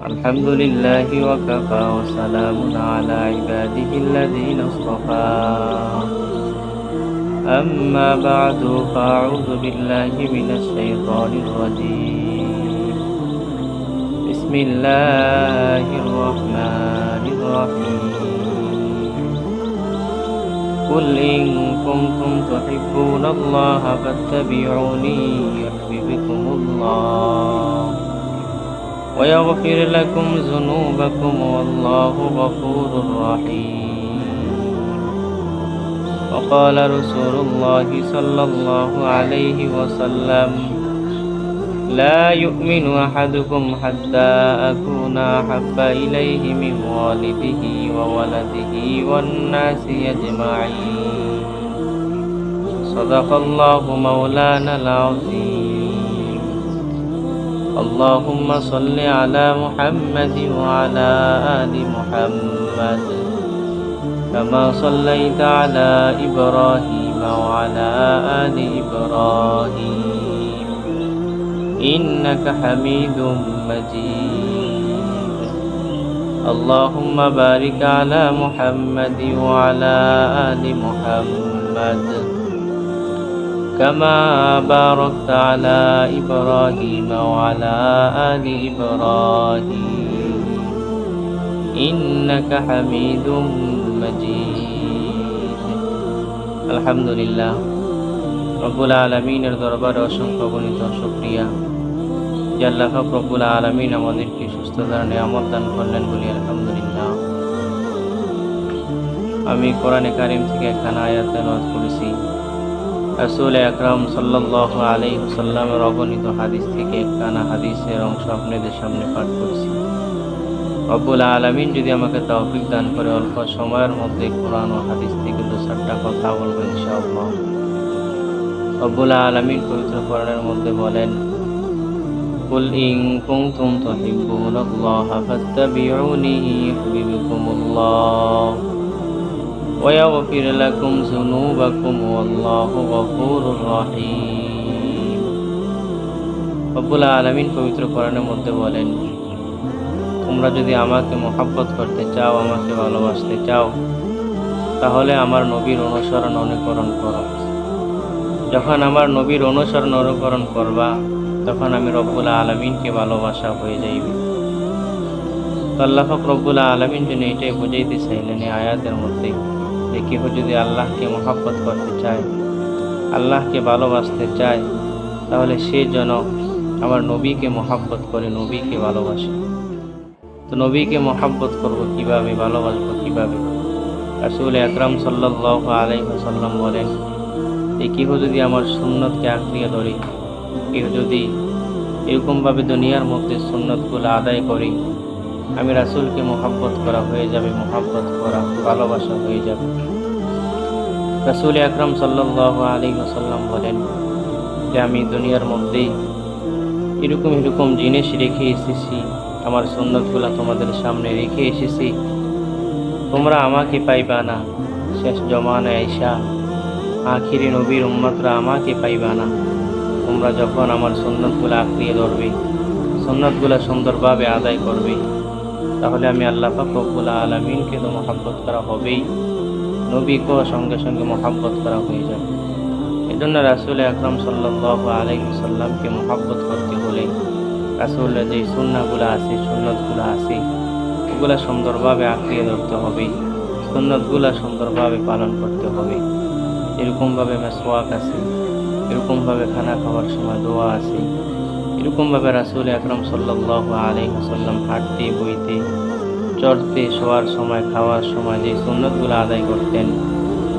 الحمد لله وكفى وسلام على عباده الذين اصطفى أما بعد فأعوذ بالله من الشيطان الرجيم بسم الله الرحمن الرحيم قل إن كنتم تحبون الله فاتبعوني يحببكم الله ويغفر لكم ذنوبكم والله غفور رحيم. وقال رسول الله صلى الله عليه وسلم لا يؤمن أحدكم حتى أكون أحب إليه من والده وولده والناس أجمعين. صدق الله مولانا العظيم. اللهم صل على محمد وعلى آل محمد كما صليت على إبراهيم وعلى آل إبراهيم إنك حميد مجيد. اللهم بارك على محمد وعلى آل محمد كما باركت على إبراهيم وعلى آل إبراهيم إنك حميد مجيد. الحمد لله রব্বুল আলামিনের দরবারে অসংখ্য গণিত শুকরিয়া যে আল্লাহ পাক রব্বুল আলামিন আমাদেরকে সুস্থতার নিয়ামত দান করলেন বলি আলহামদুলিল্লাহ। আমি কোরআনে কারিম থেকে একখানা আয়াত তেলাওয়াত করেছি। রাসূল আকরাম সাল্লাল্লাহু আলাইহি ওয়াসাল্লামের অগণিত হাদিস থেকে একখানা হাদিসের অংশ আপনাদের সামনে পাঠ করেছি। রব্বুল আলামিন যদি আমাকে তৌফিক দান করে অল্প সময়ের মধ্যে কোরআন ও হাদিস থেকে দু-চারটা কথা বলবো ইনশাআল্লাহ। রব্বুল আলামিন পবিত্র কোরআনের মধ্যে বলেন, কুল ইন কুনতুম তুহিব্বুনাল্লাহা ফাত্তাবিউনি ইউহিব্বুকুমুল্লাহ ويغفر لكم ذنوبكم والله غفور رحيم. রব্বুল আলামিন পবিত্র কোরআনের মধ্যে বলেন, তোমরা যদি আমাকে মহব্বত করতে চাও, আমাকে ভালোবাসতে চাও, তাহলে আমার নবীর অনুসরণ অনুকরণ করো। যখন আমার নবীর অনুসরণ অনুকরণ করবা, তখন আমি রব্বুল আলামিনকে ভালোবাসা হয়ে যাইবে। আল্লাহ পাক রব্বুল আলামিন যিনি এটাই বুঝাইতে চাইলেন এই আয়াতের মধ্যে, যে কেউ যদি আল্লাহকে মহব্বত করতে চায়, আল্লাহকে ভালোবাসতে চায়, তাহলে সে যেন আমার নবীকে মহব্বত করে, নবীকে ভালোবাসে। তো নবীকে মহব্বত করব কিভাবে, ভালোবাসবো কিভাবে? রাসূল আকরাম সাল্লাল্লাহু আলাইহি ওয়াসাল্লাম বলেন, যে কেউ যদি আমার সুন্নতকে আঁকড়িয়ে ধরে, কেউ যদি এরকমভাবে দুনিয়ার মধ্যে সুন্নতগুলো আদায় করি, আমি রাসূলকে মহব্বত করা হয়ে যাবে, মহব্বত করা ভালোবাসা হয়ে যাবে। রাসূল আকরাম সাল্লাল্লাহু আলাইহি ওয়াসাল্লাম বলেন যে আমি দুনিয়ার মধ্যেই এরকম জিনিস রেখে এসেছি, আমার সুন্নতগুলো তোমাদের সামনে রেখে এসেছি, তোমরা আমাকে পাইবা না। শেষ জমানায় আইসা আখিরি নবীর উম্মতরা আমাকে পাইবা না। তোমরা যখন আমার সুন্নতগুলো আঁকড়িয়ে ধরবে, সুন্নতগুলো সুন্দরভাবে আদায় করবে, তাহলে আমি আল্লাহ পাক রব্বুল আলামিনকে তো মহব্বত করা হবেই, নবীকেও সঙ্গে সঙ্গে মহব্বত করা হয়ে যাবে। এজন্য রাসূল আকরাম সাল্লাল্লাহু আলাইহি ওয়াসাল্লামকে মহব্বত করতে হলে রাসূলের যে সুন্নাহগুলো আছে, সুন্নতগুলো আছে, ওগুলো সুন্দরভাবে আঁকড়িয়ে ধরতে হবে, সুন্নতগুলো সুন্দরভাবে পালন করতে হবে। এরকমভাবে মেসওয়াক আছে, এরকমভাবে খানা খাওয়ার সময় দোয়া আছে, এরকমভাবে রাসূল আকরাম সাল্লাল্লাহু আলাইহি ওয়াসাল্লাম হাঁটতে, বইতে, চড়তে, শোয়ার সময়, খাওয়ার সময় যে সুন্নতগুলো আদায় করতেন,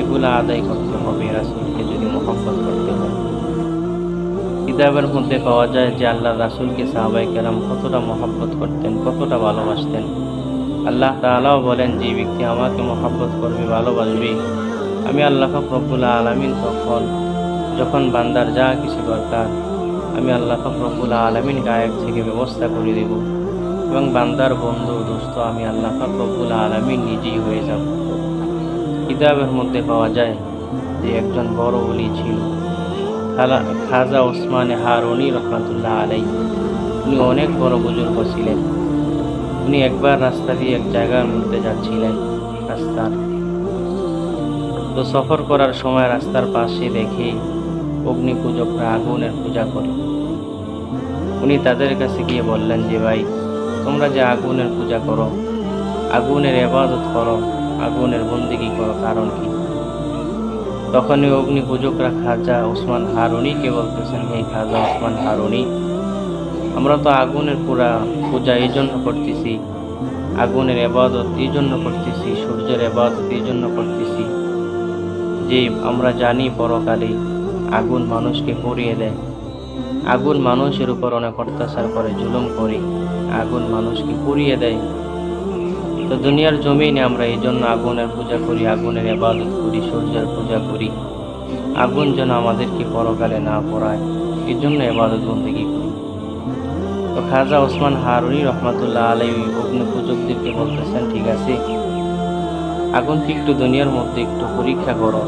এগুলো আদায় করতে হবে রাসূলকে যদি মহব্বত করতে হয়। কিতাবের মধ্যে পাওয়া যায় যে আল্লাহ রাসূলকে সাহাবায়ে কেরাম কতটা মহব্বত করতেন, কতটা ভালোবাসতেন। আল্লাহ তাআলাও বলেন, যে ব্যক্তি আমাকে মহব্বত করবে, ভালোবাসবে, আমি আল্লাহ পাক রব্বুল আলামিন যখন বান্দার যা কিছু দরকার, আমি আল্লাহ পাক রব্বুল আলামিন গায়েব থেকে ব্যবস্থা করে দেব, এবং বান্দার বন্ধু দোস্ত আমি আল্লাহ পাক রব্বুল আলামিন নিজেই হয়ে যাব। কিতাবের মধ্যে পাওয়া যায় যে একজন বড় ওলি ছিল, খাজা ওসমানে হারুনি রহমাতুল্লাহ আলাইহি। উনি অনেক বড় বুজুর্গ ছিলেন। উনি একবার রাস্তা দিয়ে এক জায়গার মধ্যে যাচ্ছিলেন রাস্তার, তো সফর করার সময় রাস্তার পাশে দেখে অগ্নি পূজকরা আগুনের পূজা করে। উনি তাদের কাছে গিয়ে বললেন যে ভাই, তোমরা যে আগুনের পূজা করো, আগুনের ইবাদত করো, আগুনের বন্দেগী করো, কারণ কি? তখনই অগ্নি পূজকরা খাজা ওসমান হারুনিকে বলতেছেন, হে খাজা ওসমান হারুনি, আমরা তো আগুনের পূজা এই জন্য করতেছি, আগুনের ইবাদত এই জন্য করতেছি, সূর্যের ইবাদত এই জন্য করতেছি যে আমরা জানি পরকালে আগুন মানুষকে পুড়িয়ে দেয়, আগুন মানুষের উপর অনেক অত্যাচার করে, জুলুম করে, আগুন মানুষকে পুড়িয়ে দেয়। তো দুনিয়ার জমিনে আমরা এই জন্য আগুনের পূজা করি, আগুনের ইবাদত করি, সূর্যের পূজা করি, আগুন যেন আমাদেরকে পরকালে না পোড়ায়, এই জন্য ইবাদত বন্দেগী করি। তো খাজা ওসমান হারুনি রহমাতুল্লাহ আলাইহি অগ্নি পূজকদেরকে বলতেছেন, ঠিক আছে, আগুনকে একটু দুনিয়ার মধ্যে একটু পরীক্ষা করো,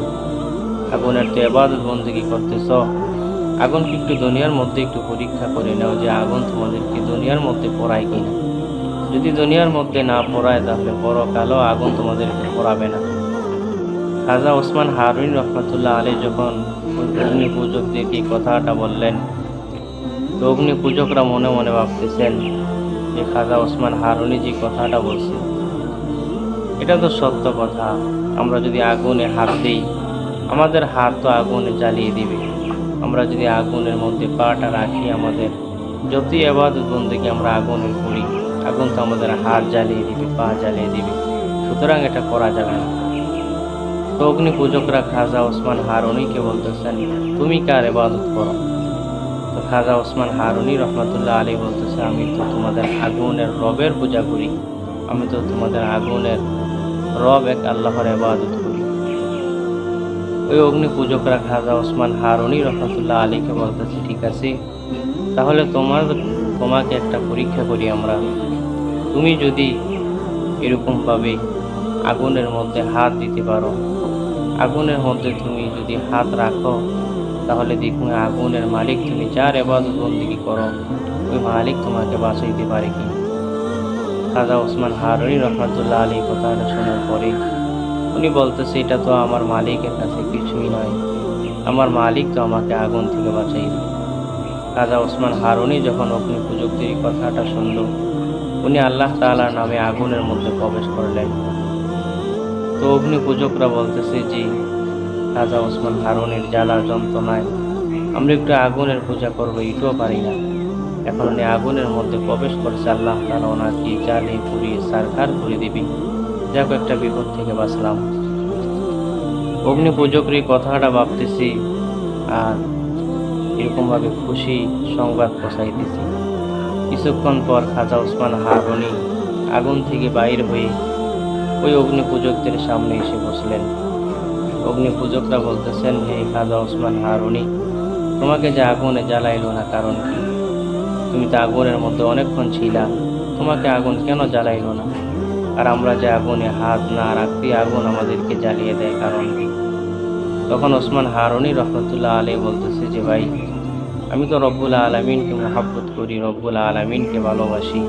আগুনের তো ইবাদত বন্দেগী করতেছ, আগুনকে একটু দুনিয়ার মধ্যে একটু পরীক্ষা করে নাও যে আগুন তোমাদেরকে দুনিয়ার মধ্যে পোড়ায় কিনা। যদি দুনিয়ার মধ্যে না পোড়ায় তাহলে পরকালও আগুন তোমাদেরকে পোড়াবে না। খাজা ওসমান হারুনি রহমাতুল্লাহ আলাইহি যখন অগ্নি পূজকদেরকে কথাটা বললেন, তো অগ্নি পূজকরা মনে মনে ভাবতেছেন যে খাজা ওসমান হারুনি যে কথাটা বলছে এটা তো সত্য কথা, আমরা যদি আগুনে হাত দিই আমাদের হাত তো আগুনে জ্বালিয়ে দিবে, আমরা যদি আগুনের মধ্যে পাটা রাখি, আমাদের যতই ইবাদত বন্দেগী আমরা আগুনের করি, আগুন তো আমাদের হাত জ্বালিয়ে দিবে, পা জ্বালিয়ে দিবে, সুতরাং এটা করা যাবে না। তো অগ্নি পূজকরা খাজা ওসমান হারুনিকে বলতেছেন, তুমি কার ইবাদত করো? তো খাজা ওসমান হারুনি রহমাতুল্লাহ আলাইহি বলতেছে, আমি তো তোমাদের আগুনের রবের পূজা করি, আমি তো তোমাদের আগুনের রব এক আল্লাহর ইবাদত করি। ওই অগ্নি পূজকরা খাজা ওসমান হারুনি রহমাতুল্লাহ আলাইহিকে বলতেছে, ঠিক আছে, তাহলে তোমাকে একটা পরীক্ষা করি আমরা, তুমি যদি এরকমভাবে আগুনের মধ্যে হাত দিতে পারো, আগুনের মধ্যে তুমি যদি হাত রাখো, তাহলে দেখুন আগুনের মালিক তুমি যার ইবাদত বন্দেগী করো ওই মালিক তোমাকে বাঁচাইতে পারে কি? খাজা ওসমান হারুনি রহমাতুল্লাহ আলাইহি কথাটা শোনার পরে উনি বলতেছে, এটা তো আমার মালিকের কাছে কিছুই নয়, আমার মালিক তো আমাকে আগুন থেকে বাঁচাইবে। খাজা ওসমান হারুনি যখন অগ্নি পূজকদের কথাটা শুনল, উনি আল্লাহ তাআলার নামে আগুনের মধ্যে প্রবেশ করলেন। তো অগ্নি পূজকরা বলতেছে যে খাজা ওসমান হারুনির জ্বালার যন্ত্রণায় আমরা একটু আগুনের পূজা করবো এটাও পারি না, এখন উনি আগুনের মধ্যে প্রবেশ করছে, আল্লাহ তাআলা ওনাকে জ্বালিয়ে পুড়িয়ে সারখার করে দিবি, যাক একটা বিপদ থেকে বাঁচলাম। অগ্নি পূজকের এই কথাটা ভাবতেছি আর এরকমভাবে খুশি সংবাদ পৌঁছাইতেছি। কিছুক্ষণ পর খাজা ওসমান হারুনি আগুন থেকে বাইর হয়ে ওই অগ্নি পূজকদের সামনে এসে বসলেন। অগ্নি পূজকরা বলতেছেন, হে খাজা ওসমান হারুনি, তোমাকে যে আগুনে জ্বালাইলো না কারণ কি? তুমি তো আগুনের মধ্যে অনেকক্ষণ ছিলা, তোমাকে আগুন কেন জ্বালাইলো না? আর আমরা যে আগুনে হাত না রাখতে আগুন আমাদেরকে জ্বালিয়ে দেয়, কারণ কি? তখন ওসমান হারুনি রহমতুল্লাহ আলাইহি বলতেছে যে ভাই, আমি তো রব্বুল আলামিনকে মহব্বত করি, রব্বুল আলামিনকে ভালোবাসি,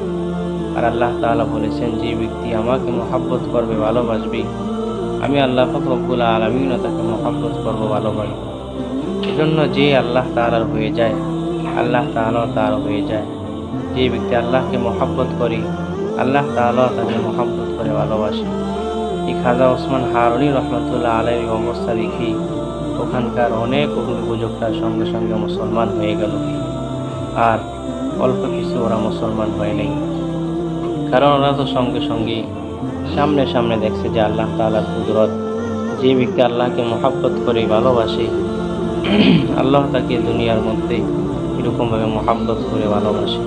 আর আল্লাহ তাআলা বলেছেন যে ব্যক্তি আমাকে মহব্বত করবে, ভালোবাসবে, আমি আল্লাহ পাক রব্বুল আলামিনও তাকে মহব্বত করবো, ভালোবাসবো। এজন্য যে আল্লাহ তাআলার হয়ে যায় আল্লাহ তাআলাও তার হয়ে যায়। যে ব্যক্তি আল্লাহকে মহব্বত করে আল্লাহ তাআলাও তাকে মহব্বত করে, ভালোবাসে। এই খাজা ওসমান হারুনি রহমতুল্লাহ আলাইহির অবস্থা দেখি ওখানকার অনেক অগ্নি পূজকরা সঙ্গে সঙ্গে মুসলমান হয়ে গেল, আর অল্প কিছু ওরা মুসলমান হয় নাই, কারণ ওরা তো সঙ্গে সঙ্গে সামনে সামনে দেখছে যে আল্লাহ তাআলার কুদরত। যে ব্যক্তি আল্লাহকে মহব্বত করে, ভালোবাসে, আল্লাহ তাকে দুনিয়ার মধ্যে এরকমভাবে মহব্বত করে ভালোবাসে।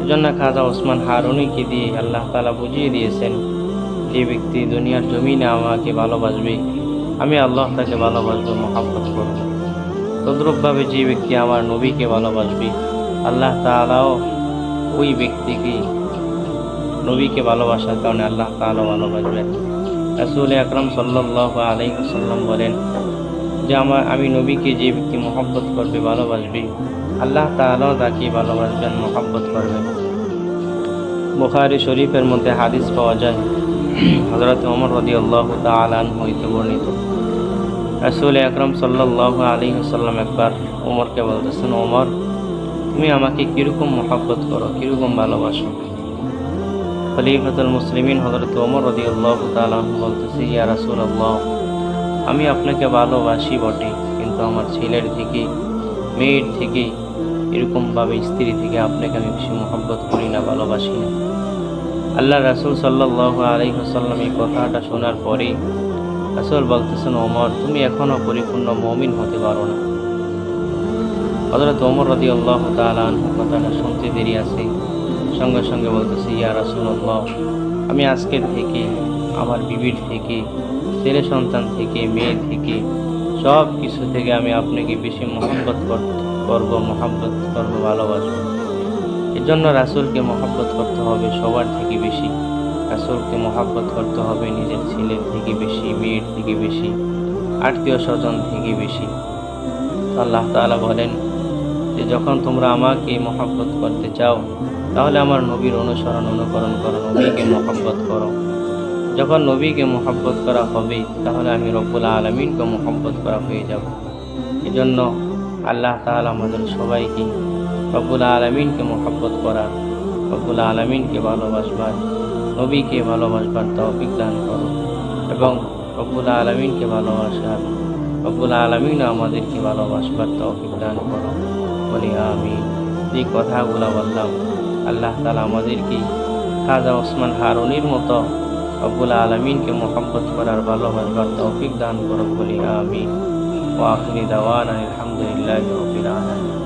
এজন্য খাজা ওসমান হারুনিকে দিয়ে আল্লাহ তাআলা বুঝিয়ে দিয়েছেন, যে ব্যক্তি দুনিয়ার জমিনে আমাকে ভালোবাসবে আমি আল্লাহ তাকে ভালোবাসবো, মহব্বত করব। তদ্রূপভাবে যে ব্যক্তি আমার নবীকে ভালোবাসবে আল্লাহ তাআলাও ওই ব্যক্তিকে, নবীকে ভালোবাসার কারণে আল্লাহ তাআলা ভালোবাসবেন। রাসূল আকরাম সাল্লাল্লাহু আলাইহি ওয়াসাল্লাম বলেন যে আমি নবীকে যে ব্যক্তি মহব্বত করবে, ভালোবাসবে, আল্লাহ তাআলাও তাকে ভালোবাসবেন, মহব্বত করবেন। বুখারী শরীফের মধ্যে হাদিস পাওয়া যায়, হযরত ওমর রাদিয়াল্লাহু তাআলা আনহু হইতে বর্ণিত, রাসূল আকরাম সাল্লাল্লাহু আলাইহি ওয়াসাল্লাম একবার ওমরকে বলতেছেন, ওমর, তুমি আমাকে কিরকম মহব্বত করো, কিরকম ভালোবাসো? খলিফাতুল মুসলিমিন হযরত ওমর রাদিয়াল্লাহু তাআলা আনহু বলতেছে, ইয়া রাসূলুল্লাহ, আমি আপনাকে ভালোবাসি বটে, কিন্তু আমার ছেলের থেকে, মেয়ের থেকে, এরকমভাবে স্ত্রী থেকে আপনাকে আমি বেশি মহব্বত করি না, ভালোবাসি না। আল্লাহ রাসূল সাল্লাল্লাহু আলাইহি ওয়াসাল্লাম এই কথাটা শোনার পরে রাসূল বলতেছেন, ওমর, তুমি এখনো পরিপূর্ণ মুমিন হতে পারো না। হযরত ওমর রাদিয়াল্লাহু তাআলা আনহু কথাটা শুনতে দেরি আছে, সঙ্গে সঙ্গে বলতেছে, ইয়া রাসূলুল্লাহ, আমি আজকের থেকে আমার বিবির থেকে, ছেলে সন্তান থেকে, মেয়ে থেকে, সব কিছু থেকে আমি আপনাকে বেশি মহব্বত করব, ভালোবাসবো। এর জন্য রাসূলকে মহব্বত করতে হবে সবার থেকে বেশি। রাসূলকে মহব্বত করতে হবে নিজের ছেলের থেকে বেশি, মেয়ের থেকে বেশি, আত্মীয় স্বজন থেকে বেশি। আল্লাহ তাআলা বলেন যে যখন তোমরা আমাকে মহব্বত করতে চাও, তাহলে আমার নবীর অনুকরণ করো, নবীকে মহব্বত করো। যখন নবীকে মহব্বত করা হবে, তাহলে আমি রব্বুল আলামিনকে মহব্বত করা হয়ে যাব। এজন্য আল্লাহ তাআলা আমাদের সবাইকে রব্বুল আলামিনকে মহব্বত করার, রব্বুল আলামিনকে ভালোবাসবার, নবীকে ভালোবাসবার তৌফিক দান করো, এবং রব্বুল আলামিনকে ভালোবাসার, রব্বুল আলামিন আমাদেরকে ভালোবাসবার তৌফিক দান করো, বলি আমিন। যে কথাগুলো বললাম, আল্লাহ তাআলা আমাদেরকে খাজা ওসমান হারুনির মতো রব্বুল আলামিনকে মহব্বত করার, ভালোবাসবার তৌফিক দান করো, বলি আমিন। ওয়া আখিরি দাওয়ানা আলহামদুলিল্লাহি রাব্বিল আলামিন।